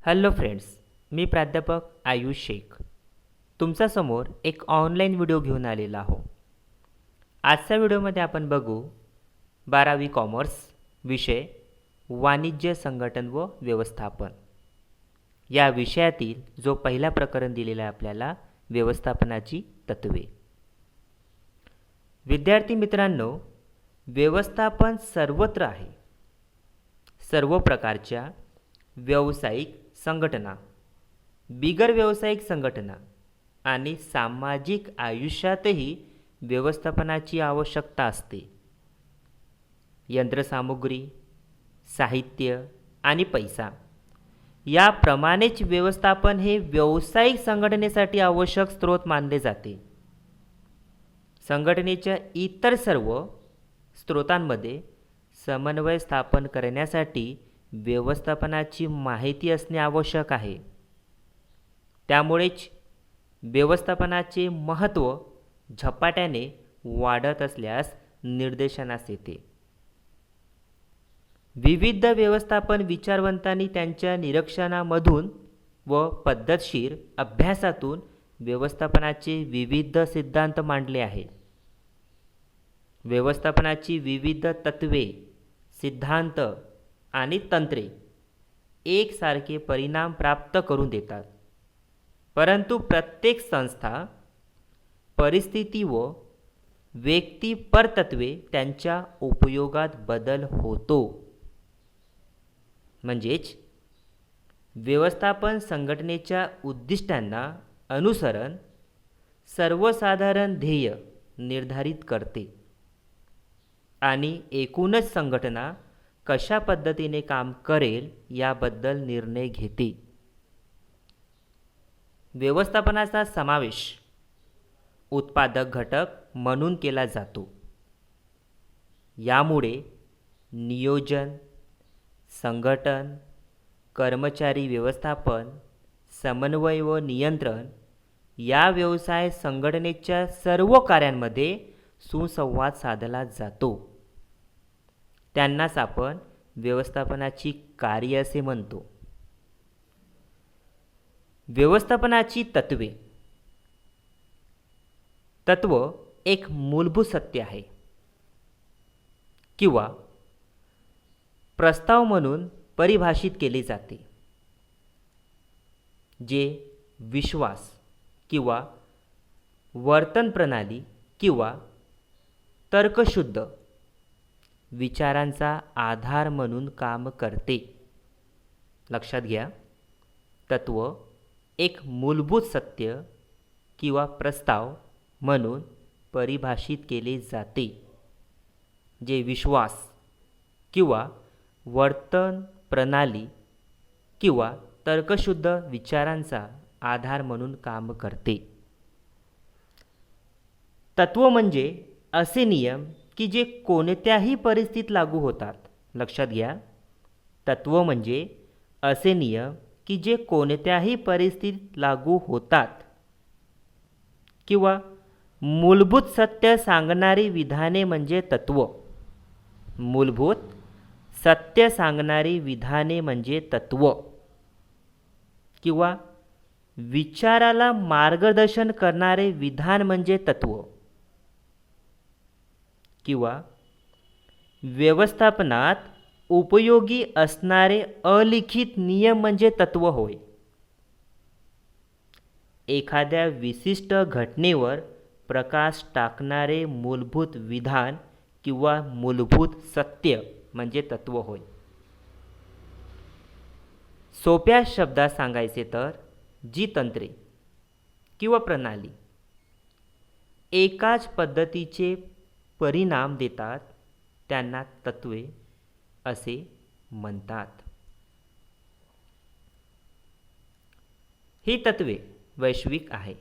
Hello friends, मी प्राध्यापक आयुष शेख तुमच्यासमोर एक ऑनलाईन व्हिडिओ घेऊन आलेला आहो. आजच्या व्हिडिओमध्ये आपण बघू 12वी कॉमर्स विषय वाणिज्य संघटन व व्यवस्थापन या विषयातील जो पहिला प्रकरण दिलेला आहे आपल्याला व्यवस्थापनाची तत्वे. विद्यार्थी मित्रांनो, व्यवस्थापन सर्वत्र आहे. सर्व प्रकारच्या व्यावसायिक संघटना, बिगर व्यावसायिक संघटना आणि सामाजिक आयुष्यातही व्यवस्थापनाची आवश्यकता असते. यंत्रसामुग्री, साहित्य आणि पैसा याप्रमाणेच व्यवस्थापन हे व्यावसायिक संघटनेसाठी आवश्यक स्रोत मानले जाते. संघटनेच्या इतर सर्व स्रोतांमध्ये समन्वय स्थापन करण्यासाठी व्यवस्थापनाची माहिती असणे आवश्यक आहे. त्यामुळेच व्यवस्थापनाचे महत्त्व झपाट्याने वाढत असल्यास निर्देशनास येते. विविध व्यवस्थापन विचारवंतांनी त्यांच्या निरीक्षणामधून व पद्धतशीर अभ्यासातून व्यवस्थापनाचे विविध सिद्धांत मांडले आहेत. व्यवस्थापनाची विविध तत्वे, सिद्धांत आणि तंत्रे एकसारखे परिणाम प्राप्त करून देतात. परंतु प्रत्येक संस्था, परिस्थिती व व्यक्ती परतत्वे त्यांच्या उपयोगात बदल होतो. म्हणजेच व्यवस्थापन संघटनेच्या उद्दिष्टांना अनुसरण सर्वसाधारण ध्येय निर्धारित करते आणि एकूणच संघटना कशा पद्धतीने काम करेल याबद्दल निर्णय घेते. व्यवस्थापनाचा समावेश उत्पादक घटक म्हणून केला जातो. यामुळे नियोजन, संघटन, कर्मचारी व्यवस्थापन, समन्वय व नियंत्रण या व्यवसाय संघटनेच्या सर्व कार्यांमध्ये सुसंवाद साधला जातो. त्यांनाच आपण व्यवस्थापनाची कार्य असे म्हणतो. व्यवस्थापनाची तत्वे. तत्व एक मूलभूत सत्य आहे किंवा प्रस्ताव म्हणून परिभाषित केले जाते, जे विश्वास किंवा वर्तन प्रणाली किंवा तर्कशुद्ध विचारांचा आधार म्हणून काम करते. लक्षात घ्या, तत्व एक मूलभूत सत्य किंवा प्रस्ताव म्हणून परिभाषित केले जाते, जे विश्वास किंवा वर्तन प्रणाली किंवा तर्कशुद्ध विचारांचा आधार म्हणून काम करते. तत्व म्हणजे असे नियम की जे कोणत्याही परिस्थितीत लागू होतात. लक्षात घ्या, तत्व म्हणजे असे नियम की जे कोणत्याही परिस्थितीत लागू होतात किंवा मूलभूत सत्य सांगणारी विधाने म्हणजे तत्व. मूलभूत सत्य सांगणारी विधाने म्हणजे तत्व किंवा विचाराला मार्गदर्शन करणारे विधान म्हणजे तत्व किंवा व्यवस्थापनात उपयोगी असणारे अलिखित नियम म्हणजे तत्व होय. एखाद्या विशिष्ट घटनेवर प्रकाश टाकणारे मूलभूत विधान किंवा मूलभूत सत्य म्हणजे तत्व होय. सोप्या शब्दात सांगायचे तर जी तंत्रे किंवा प्रणाली एकाच पद्धतीचे परिणाम देतात त्यांना तत्वे असे म्हणतात. ही तत्वे वैश्विक आहे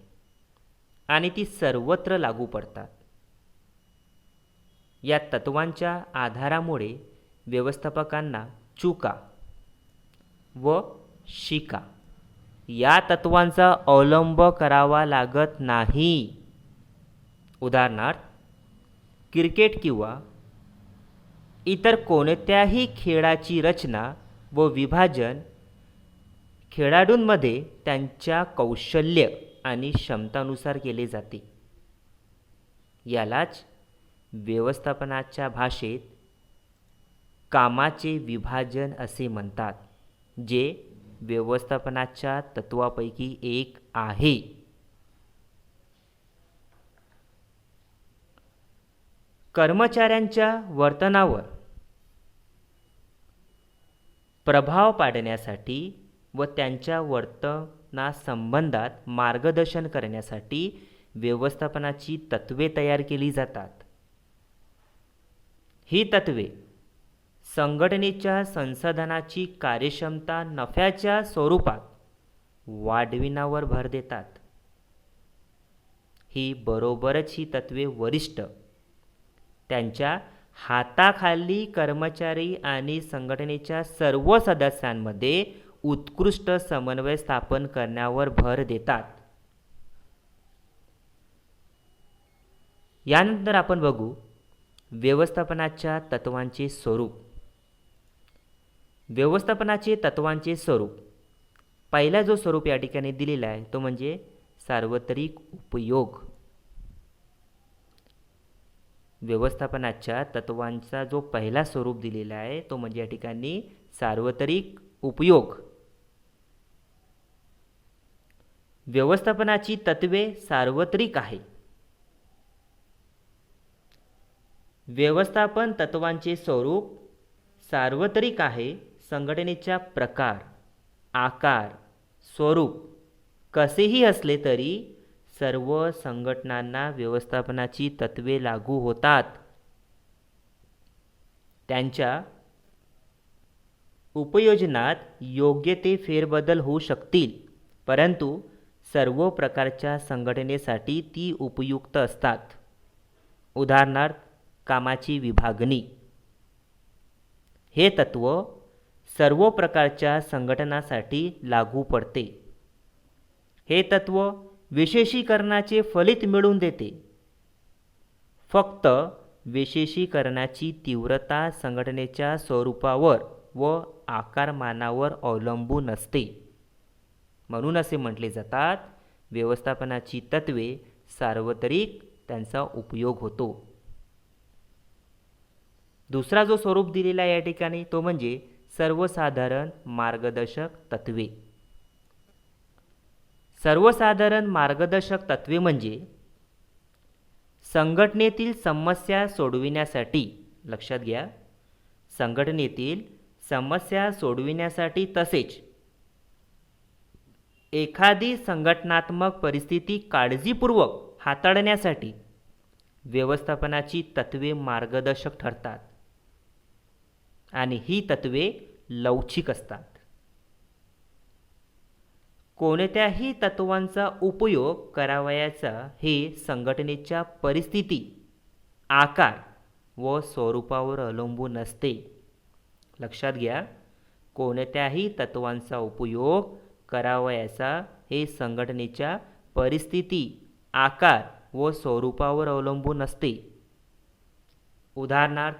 आणि ती सर्वत्र लागू पडतात. या तत्वांच्या आधारामुळे व्यवस्थापकांना चुका व शिका या तत्वांचा अवलंब करावा लागत नाही. उदाहरणार्थ, क्रिकेट किंवा इतर कोणत्याही खेळाची रचना व विभाजन खेळाडूंमध्ये त्यांच्या कौशल्य आणि क्षमतानुसार केले जाते. यालाच व्यवस्थापनाच्या भाषेत कामाचे विभाजन असे म्हणतात, जे व्यवस्थापनाच्या तत्वापैकी एक आहे. कर्मचाऱ्यांच्या वर्तनावर प्रभाव पाडण्यासाठी व त्यांच्या वर्तनासंबंधात मार्गदर्शन करण्यासाठी व्यवस्थापनाची तत्त्वे तयार केली जातात. ही तत्त्वे संघटनेच्या संसाधनाची कार्यक्षमता नफ्याच्या स्वरूपात वाढविण्यावर भर देतात. ही तत्त्वे वरिष्ठ, त्यांच्या हाताखाली कर्मचारी आणि संघटनेच्या सर्व सदस्यांमध्ये उत्कृष्ट समन्वय स्थापन करण्यावर भर देतात. यानंतर आपण बघू व्यवस्थापनाच्या तत्वांचे स्वरूप. व्यवस्थापनाचे तत्वांचे स्वरूप. पहिला जो स्वरूप या ठिकाणी दिलेला आहे तो म्हणजे सार्वत्रिक उपयोग. व्यवस्थापनाच्या तत्वांचा जो पहिला स्वरूप दिलेला आहे तो म्हणजे या ठिकाणी सार्वत्रिक उपयोग. व्यवस्थापनाची तत्वे सार्वत्रिक आहे. व्यवस्थापन तत्वांचे स्वरूप सार्वत्रिक आहे. संघटनेच्या प्रकार, आकार, स्वरूप कसेही असले तरी सर्व संघटनांना व्यवस्थापनाची तत्वे लागू होतात. त्यांच्या उपयोजनात योग्य ते फेरबदल होऊ शकतील, परंतु सर्व प्रकारच्या संघटनेसाठी ती उपयुक्त असतात. उदाहरणार्थ कामाची विभागणी. हे तत्व सर्व प्रकारच्या संघटनासाठी लागू पडते. हे तत्व विशेषीकरणाचे फलित मिळवून देते. फक्त विशेषीकरणाची तीव्रता संघटनेच्या स्वरूपावर व आकारमानावर अवलंबून असते. म्हणून असे म्हटले जातात, व्यवस्थापनाची तत्वे सार्वत्रिक, त्यांचा उपयोग होतो. दुसरा जो स्वरूप दिलेला आहे या ठिकाणी तो म्हणजे सर्वसाधारण मार्गदर्शक तत्वे. सर्वसाधारण मार्गदर्शक तत्वे म्हणजे संघटनेतील समस्या सोडविण्यासाठी, लक्षात घ्या, संघटनेतील समस्या सोडविण्यासाठी तसेच एखादी संघटनात्मक परिस्थिती काळजीपूर्वक हाताळण्यासाठी व्यवस्थापनाची तत्वे मार्गदर्शक ठरतात आणि ही तत्वे लवचिक असतात. कोणत्याही तत्वांचा उपयोग करावयाचा हे संघटनेच्या परिस्थिती, आकार व स्वरूपावर अवलंबून असते. लक्षात घ्या, कोणत्याही तत्वांचा उपयोग करावयाचा हे संघटनेच्या परिस्थिती, आकार व स्वरूपावर अवलंबून असते. उदाहरणार्थ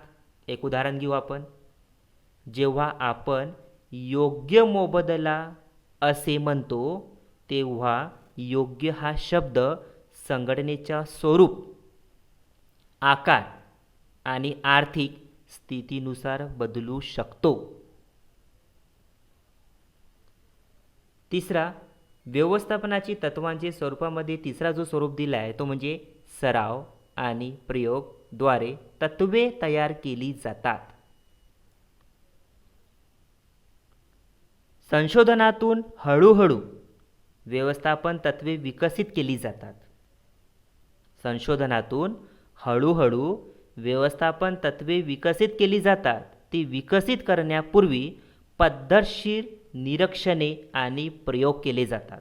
एक उदाहरण घेऊ आपण. जेव्हा आपण योग्य मोबदला असे म्हणतो तेव्हा योग्य हा शब्द संघटनेच्या स्वरूप, आकार आणि आर्थिक स्थितीनुसार बदलू शकतो. तिसरा, व्यवस्थापनाची तत्वांचे स्वरूपामध्ये तिसरा जो स्वरूप दिला आहे तो म्हणजे सराव आणि प्रयोग द्वारे तत्वे तयार केली जातात. संशोधनातून हळूहळू व्यवस्थापन तत्वे विकसित केली जातात. संशोधनातून हळूहळू व्यवस्थापन तत्वे विकसित केली जातात. ती विकसित करण्यापूर्वी पद्धतशीर निरीक्षणे आणि प्रयोग केले जातात.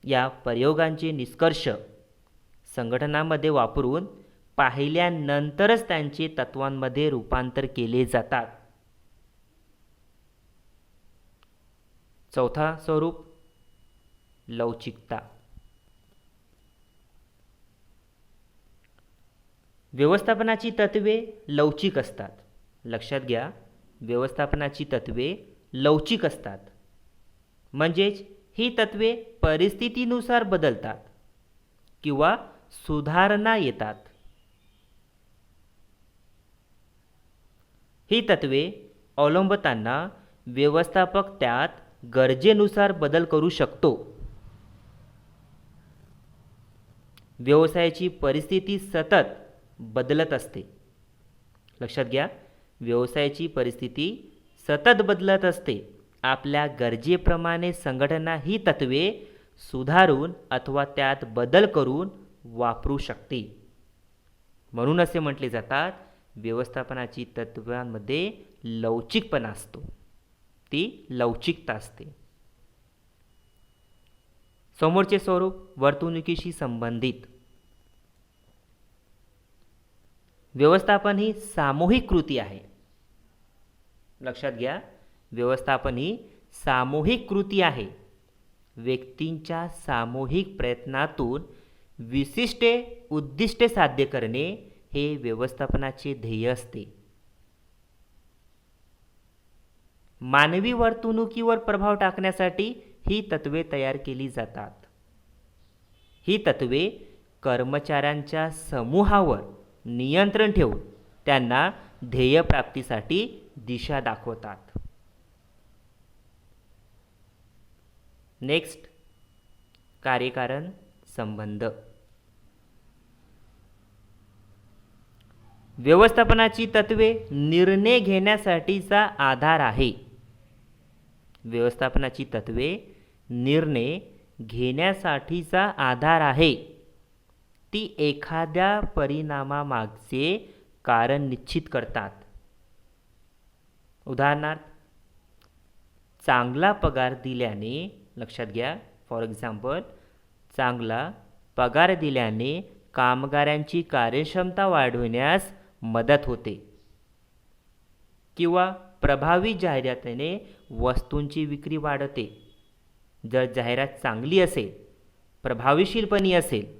या प्रयोगांचे निष्कर्ष संघटनांमध्ये वापरून पाहिल्यानंतरच त्यांचे तत्वांमध्ये रूपांतर केले जातात. चौथा स्वरूप लवचिकता. व्यवस्थापनाची तत्वे लवचिक असतात. लक्षात घ्या, व्यवस्थापनाची तत्वे लवचिक असतात. म्हणजेच ही तत्वे परिस्थितीनुसार बदलतात किंवा सुधारणा येतात. ही तत्वे अवलंबताना व्यवस्थापक त्यात गरजेनुसार बदल करू शकतो. व्यवसायाची परिस्थिती सतत बदलत असते. लक्षात घ्या, व्यवसायाची परिस्थिती सतत बदलत असते. आपल्या गरजेप्रमाणे संघटना ही तत्वे सुधारून अथवा त्यात बदल करून वापरू शकते. म्हणून असे म्हटले जातात, व्यवस्थापनाची तत्वांमध्ये लवचिकपणा असतो, ती लवचिकता असते. समोरचे स्वरूप वर्तणुकीशी संबंधित. व्यवस्थापन ही सामूहिक कृती आहे. लक्षात घ्या, व्यवस्थापन ही सामूहिक कृती आहे. व्यक्तींच्या सामूहिक प्रयत्नातून विशिष्ट उद्दिष्टे साध्य करणे हे व्यवस्थापनाचे ध्येय असते. मानवी वर्तणुकीवर प्रभाव टाकण्यासाठी ही तत्वे तयार केली जातात. ही तत्वे कर्मचाऱ्यांच्या समूहावर नियंत्रण ठेवून त्यांना ध्येयप्राप्तीसाठी दिशा दाखवतात. नेक्स्ट, कार्यकारण संबंध. व्यवस्थापनाची तत्वे निर्णय घेण्यासाठीचा आधार आहे. व्यवस्थापनाची तत्वे निर्णय घेण्यासाठीचा आधार आहे. ती एखाद्या परिणामामागचे कारण निश्चित करतात. उदाहरणार्थ, चांगला पगार दिल्याने, लक्षात घ्या, फॉर एक्झाम्पल, चांगला पगार दिल्याने कामगारांची कार्यक्षमता वाढविण्यास मदत होते. किंवा प्रभावी जाहिरातीने वस्तूंची विक्री वाढते. जर जाहिरात चांगली असेल, प्रभावीशीलपणी असेल,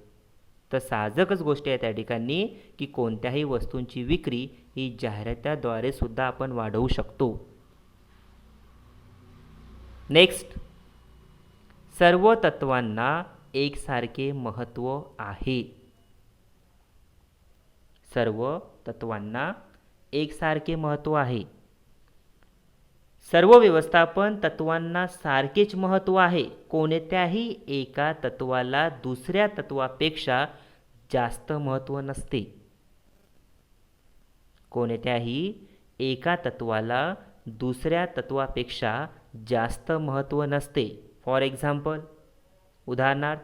तर साहजिकच गोष्ट आहे त्या ठिकाणी की कोणत्याही वस्तूंची विक्री ही जाहिरातीद्वारे सुद्धा आपण वाढवू शकतो. नेक्स्ट, सर्व तत्वांना एकसारखे महत्त्व आहे. सर्व तत्वांना एकसारखे महत्त्व आहे. सर्व व्यवस्थापन तत्वांना सारखेच महत्त्व आहे. कोणत्याही एका तत्वाला दुसऱ्या तत्वापेक्षा जास्त महत्त्व नसते. कोणत्याही एका तत्वाला दुसऱ्या तत्वापेक्षा जास्त महत्त्व नसते. फॉर एक्झाम्पल, उदाहरणार्थ,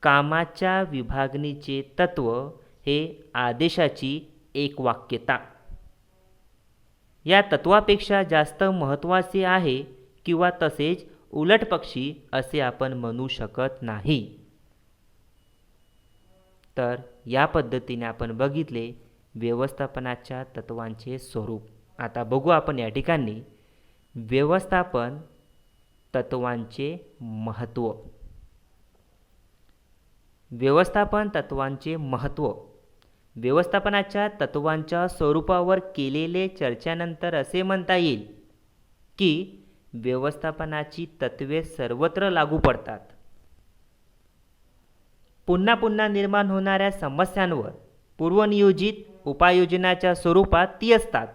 कामाच्या विभागणीचे तत्व हे आदेशाची एकवाक्यता या तत्वापेक्षा जास्त महत्त्वाचे आहे किंवा तसेच उलटपक्षी असे आपण म्हणू शकत नाही. तर या पद्धतीने आपण बघितले व्यवस्थापनाच्या तत्वांचे स्वरूप. आता बघू आपण या ठिकाणी व्यवस्थापन तत्वांचे महत्त्व. व्यवस्थापन तत्वांचे महत्त्व. व्यवस्थापनाच्या तत्वांच्या स्वरूपावर केलेले चर्चेनंतर असे म्हणता येईल की व्यवस्थापनाची तत्वे सर्वत्र लागू पडतात. पुन्हा पुन्हा निर्माण होणाऱ्या समस्यांवर पूर्वनियोजित उपाययोजनाच्या स्वरूपात ती असतात.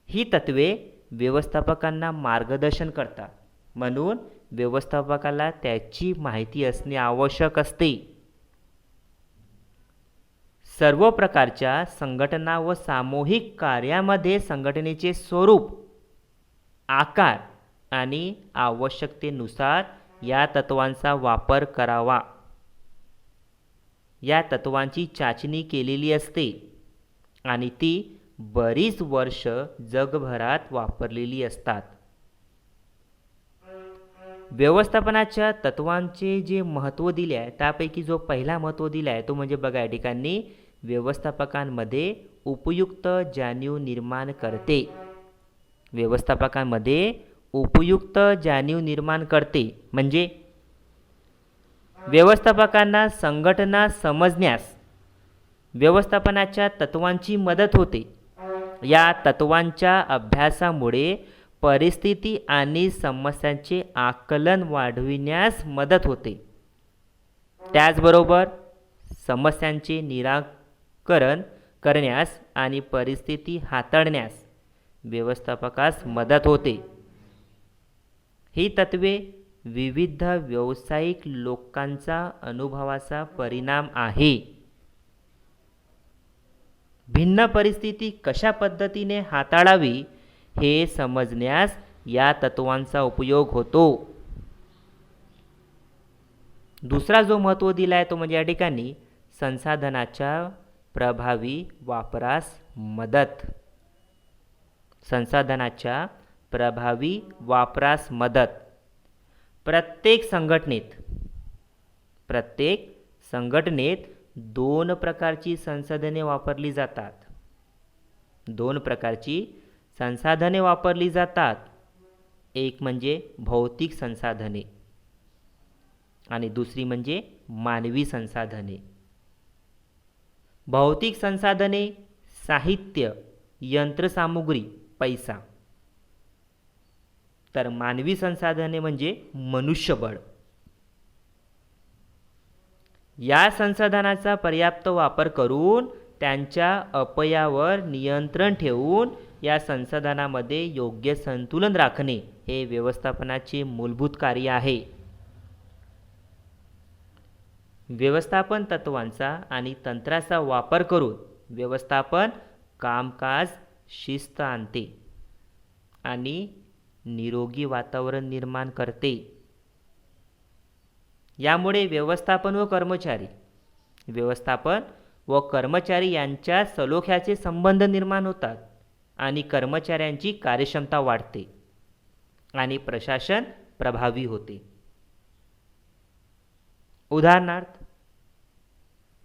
ही तत्वे व्यवस्थापकांना मार्गदर्शन करतात. म्हणून व्यवस्थापकाला त्याची माहिती असणे आवश्यक असते. सर्व प्रकारच्या संघटना व सामूहिक कार्यामध्ये संघटनेचे स्वरूप, आकार आणि आवश्यकतेनुसार या तत्वांचा वापर करावा. या तत्वांची चाचणी केलेली असते आणि ती बरीच वर्ष जगभरात वापरलेली असतात. व्यवस्थापनाच्या तत्वांचे जे महत्त्व दिले आहे त्यापैकी जो पहिला महत्त्व दिला आहे तो म्हणजे बघा या ठिकाणी व्यवस्थापकांमध्ये उपयुक्त जाणीव निर्माण करते. व्यवस्थापकांमध्ये उपयुक्त जाणीव निर्माण करते म्हणजे व्यवस्थापकांना संघटना समजण्यास व्यवस्थापनाच्या तत्वांची मदत होते या तत्वांच्या अभ्यासामुळे परिस्थिती आणि समस्यांचे आकलन वाढविण्यास मदत होते. त्याचबरोबर समस्यांचे निराकरण करण्यास आणि परिस्थिती हाताळण्यास व्यवस्थापकास मदत होते. ही तत्वे विविध व्यावसायिक लोकांचा अनुभवाचा परिणाम आहे. भिन्न परिस्थिती कशा पद्धतीने हाताळावी हे समजण्यास या तत्वांचा उपयोग होतो. दुसरा जो महत्त्व दिला आहे तो म्हणजे या ठिकाणी संसाधनाच्या प्रभावी वापरास मदत. संसाधनाच्या प्रभावी वापरास मदत. प्रत्येक संघटनेत दोन प्रकारची संसाधने वापरली जातात. दोन प्रकारची संसाधने वापरली जातात. एक म्हणजे भौतिक संसाधने आणि दुसरी म्हणजे मानवी संसाधने. भौतिक संसाधने साहित्य, यंत्रसामुग्री, पैसा. तर मानवी संसाधने म्हणजे मनुष्यबळ. या संसाधनाचा पर्याप्त वापर करून त्यांच्या अपव्ययावर नियंत्रण ठेवून या संसाधनामध्ये योग्य संतुलन राखणे हे व्यवस्थापनाचे मूलभूत कार्य आहे. व्यवस्थापन तत्वांचा आणि तंत्राचा वापर करून व्यवस्थापन कामकाज शिस्त आणते आणि निरोगी वातावरण निर्माण करते. यामुळे व्यवस्थापन व कर्मचारी यांच्या सलोख्याचे संबंध निर्माण होतात आणि कर्मचाऱ्यांची कार्यक्षमता वाढते आणि प्रशासन प्रभावी होते. उदाहरणार्थ,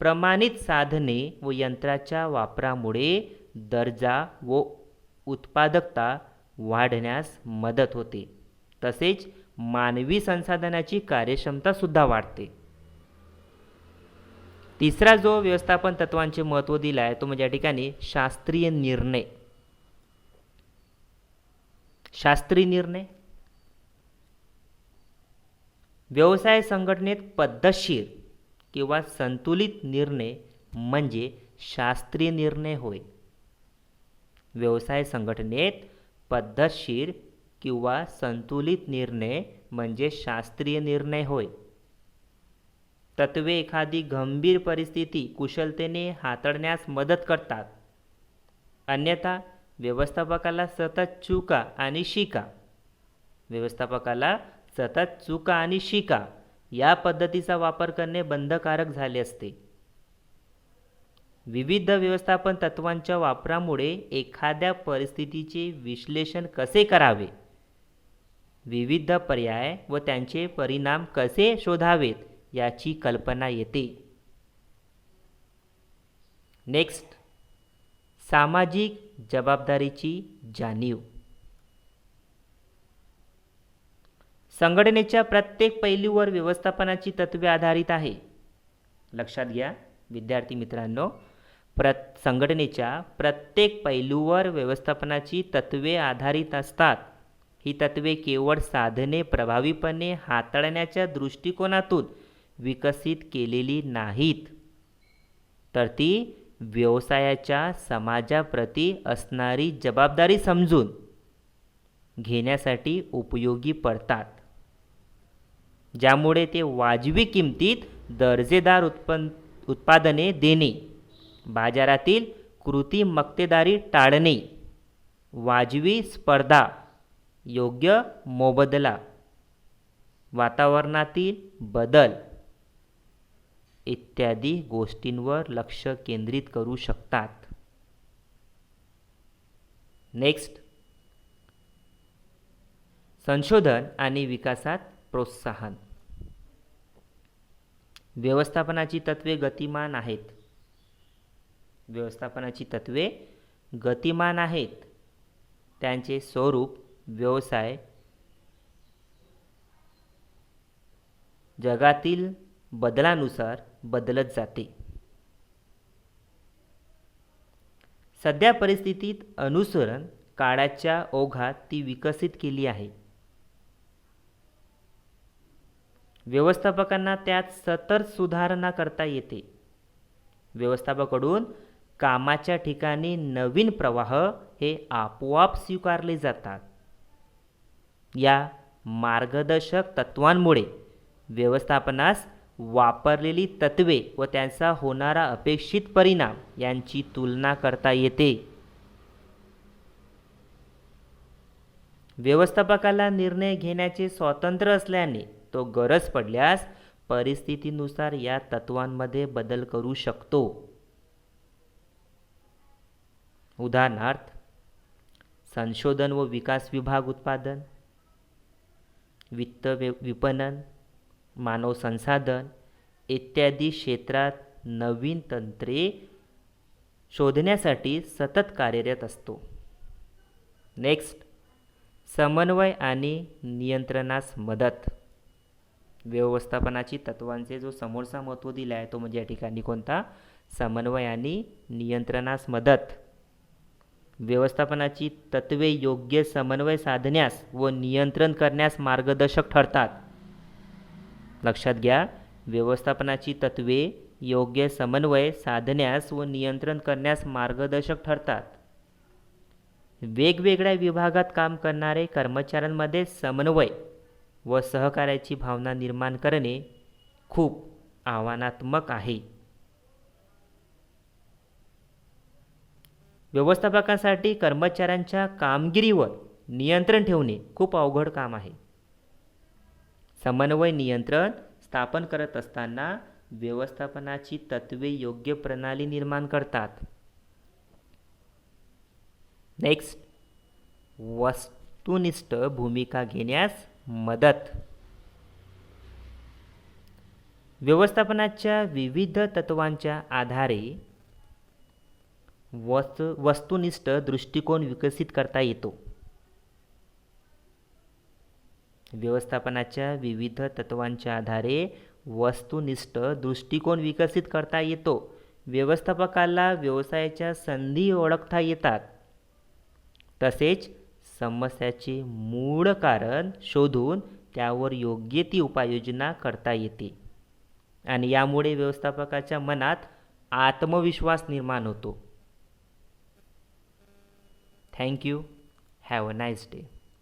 प्रमाणित साधने व यंत्राच्या वापरामुळे दर्जा व उत्पादकता वाढण्यास मदत होते. तसेच मानवी संसाधनाची कार्यक्षमता सुद्धा वाढते. तिसरा जो व्यवस्थापन तत्वांचे महत्त्व दिला आहे तो म्हणजे या ठिकाणी शास्त्रीय निर्णय. शास्त्रीय निर्णय व्यवसाय संघटनेत पद्धतशीर किंवा संतुलित निर्णय म्हणजे शास्त्रीय निर्णय होय. व्यवसाय संघटनेत पद्धतशीर किंवा संतुलित निर्णय म्हणजे शास्त्रीय निर्णय होय. तत्वे एखादी गंभीर परिस्थिती कुशलतेने हाताळण्यास मदत करतात. अन्यथा व्यवस्थापकाला सतत चुका आणि शिका या पद्धतीचा वापर करणे बंधनकारक झाले असते. विविध व्यवस्थापन तत्वांच्या वापरामुळे एखाद्या परिस्थितीचे विश्लेषण कसे करावे, विविध पर्याय व त्यांचे परिणाम कसे शोधावेत याची कल्पना येते. नेक्स्ट, सामाजिक जबाबदारीची जाणीव. संघटनेच्या प्रत्येक पैलूवर व्यवस्थापनाची तत्वे आधारित आहे. लक्षात घ्या विद्यार्थी मित्रांनो, संघटनेच्या प्रत्येक पैलूवर व्यवस्थापनाची तत्वे आधारित असतात. ही तत्वे केवळ साधने प्रभावीपणे हाताळण्याच्या दृष्टिकोनातून विकसित केलेली नाहीत, तर ती व्यवसायाच्या समाजाप्रती असणारी जबाबदारी समजून घेण्यासाठी उपयोगी पडतात, ज्यामुळे ते वाजवी किमतीत दर्जेदार उत्पादने देणे, बाजारातील कृत्रिम मक्तेदारी टाळणे, वाजवी स्पर्धा, योग्य मोबदला, वातावरणातील बदल इत्यादी गोष्टींवर लक्ष केंद्रित करू शकतात. नेक्स्ट, संशोधन आणि विकासात प्रोत्साहन. व्यवस्थापनाची तत्वे गतिमान आहेत. त्यांचे स्वरूप व्यवसाय जगातील बदलानुसार बदलत जाते. सध्या परिस्थितीत अनुसरण काळाच्या ओघात ती विकसित केली आहे. व्यवस्थापकांना त्यात सतत सुधारणा करता येते. व्यवस्थापकाकडून कामाच्या ठिकाणी नवीन प्रवाह हे आपोआप स्वीकारले जातात. या मार्गदर्शक तत्वांमुळे व्यवस्थापनास वापरलेली तत्वे व त्यांचा होणारा अपेक्षित परिणाम यांची तुलना करता येते. व्यवस्थापकाला निर्णय घेण्याचे स्वातंत्र्य असल्याने तो गरज पडल्यास परिस्थितीनुसार या तत्वांमध्ये बदल करू शकतो. उदाहरणार्थ, संशोधन व विकास विभाग उत्पादन, वित्त विपणन, मानव संसाधन इत्यादी क्षेत्रात नवीन तंत्रे शोधण्यासाठी सतत कार्यरत असतो. नेक्स्ट, समन्वय आणि नियंत्रणास मदत. व्यवस्थापनाची तत्वांचे जो समोरचा महत्त्व दिला आहे तो म्हणजे या ठिकाणी कोणता? समन्वय आणि नियंत्रणास मदत. व्यवस्थापनाची तत्वे योग्य समन्वय साधण्यास व नियंत्रण करण्यास मार्गदर्शक ठरतात. लक्षात घ्या, व्यवस्थापनाची तत्वे योग्य समन्वय साधण्यास व नियंत्रण करण्यास मार्गदर्शक ठरतात. वेगवेगळ्या विभागात काम करणारे कर्मचाऱ्यांमध्ये समन्वय व सहकार्याची भावना निर्माण करणे खूप आव्हानात्मक आहे. व्यवस्थापकांसाठी कर्मचाऱ्यांच्या कामगिरीवर नियंत्रण ठेवणे खूप अवघड काम आहे. समन्वय नियंत्रण स्थापन करत असताना व्यवस्थापनाची तत्वे योग्य प्रणाली निर्माण करतात. नेक्स्ट, वस्तुनिष्ठ भूमिका घेण्यास मदत. व्यवस्थापनाच्या विविध तत्वांच्या आधारे वस्तुनिष्ठ दृष्टिकोन विकसित करता येतो. व्यवस्थापनाच्या विविध तत्वांच्या आधारे वस्तुनिष्ठ दृष्टिकोन विकसित करता येतो. व्यवस्थापकाला व्यवसायाच्या संधी ओळखता येतात. तसेच समस्याचे मूळ कारण शोधून त्यावर योग्य ती उपाययोजना करता येते आणि यामुळे व्यवस्थापकाच्या मनात आत्मविश्वास निर्माण होतो. Thank you. Have a nice day.